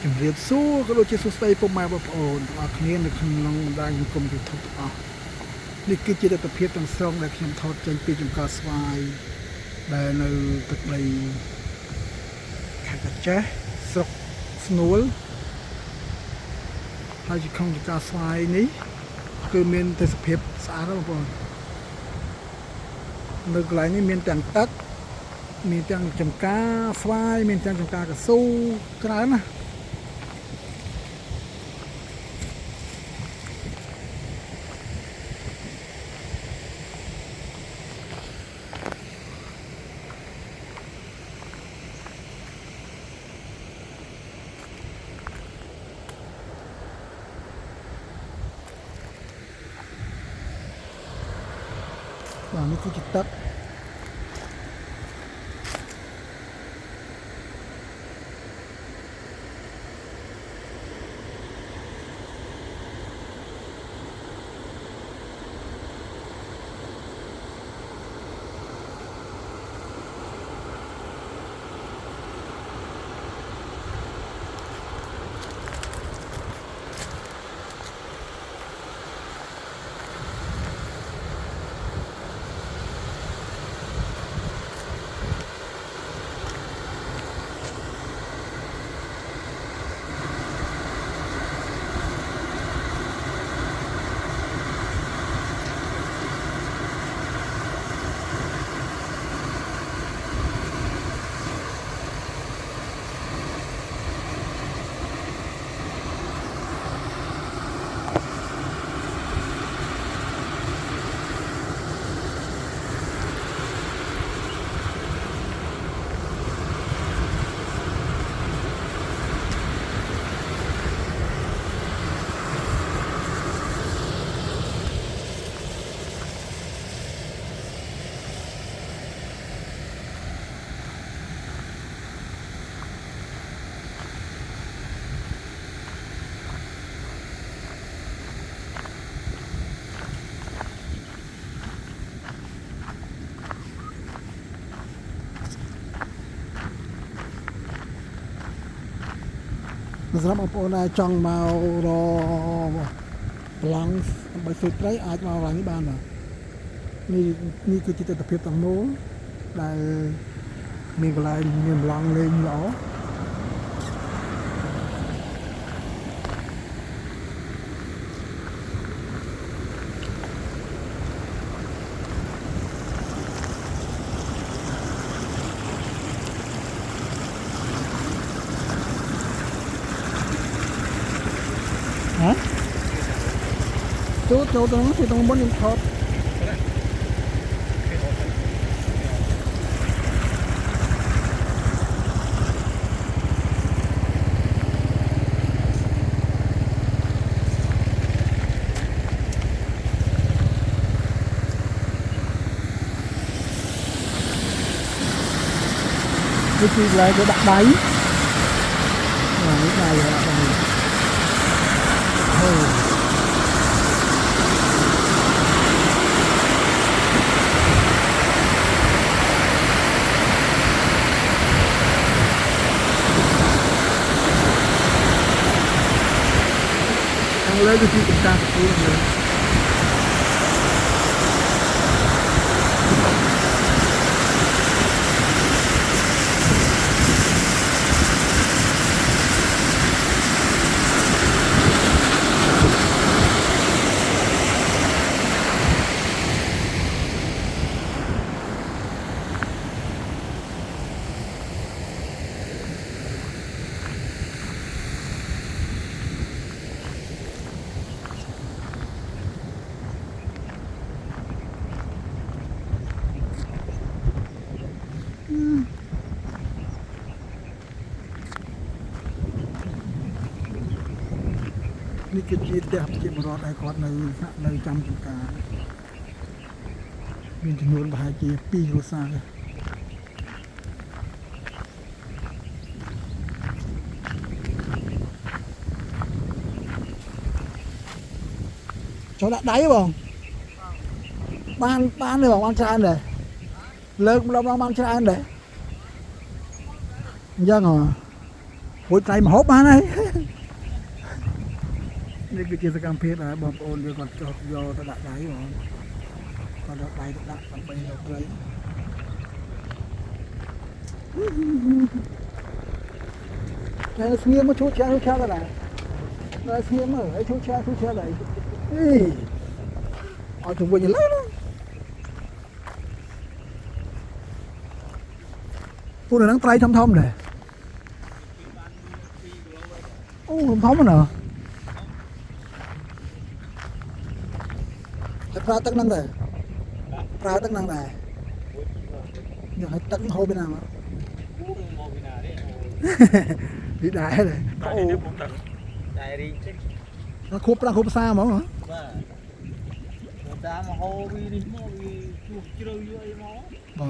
ជំរាបសួរក៏ដូចជាសួស្តីពុកម៉ែបងប្អូនទាំងអស់គ្នានៅក្នុងបណ្ដាញសង្គម YouTube ទាំងអស់នេះគឺជាទស្សនវិជ្ជាទាំងស្រុងដែលខ្ញុំថតចេញពីចំការស្វាយដែលនៅទឹកដីខេត្តកាចេះស្រុកស្នួលហើយជាក្នុងចំការស្វាយនេះគឺមានទេសភាពស្អាតណាស់បងប្អូននៅកន្លែងនេះមានទាំងទឹកមានទាំងចំការស្វាយមានទាំងចំការកស៊ូច្រើនណាបាទនេះគឺជាទឹកសម្រាប់បងប្អូនដែលចង់មករប្រឡងដើម្បីធ្វើត្រីអាចមកកន្លែងនេះបានបាទនេះគឺជាទស្សនវិជ្ជាទាំងមូលដែលមានកន្លែងមានប្រឡងលេងល្អចូលទៅហ្នឹងទីមុនខ្ញុំថតនេះគឺកន្លែងគេដាក់ដៃនេះដៃអូលើគឺជាចំការកស៊ូនេះនេះគឺជាផ្ទះជាបរិវត្តដែលគាត់នៅចាំចំការមានចំនួនប្រហែលជា2គ្រួសារចូលដាក់ដៃបងបានទេបងបានច្រើនដែរលើកម្ដងបានច្រើនដែរអញ្ចឹងហ៎ hối tay mà hốt mà nàyนี่คือกิจกรรมเพชรนะบอมโอนเดียวก่อนจบยอตะดักไหนหรอตะดักไหนตะดักไปเราเลยนายเสียมาชูชาอะไรนายเสียมาไอ้ชูชาอะไรนี่เอาถึงวันยังไงล่ะพูดถึงนังไตรทอมเลยโอ้ทอมมันเหรอปลาตักนั่งได้ปลาตักนั่งได้อยากให้ตักโฮไปนั่งดีได้เลยโอ้ได้ดีจริงแล้วคุบปลาคุบซามั้งเหรอดามาโฮวีนี่โฮวีจุกเจริญเยอะมั้งบ่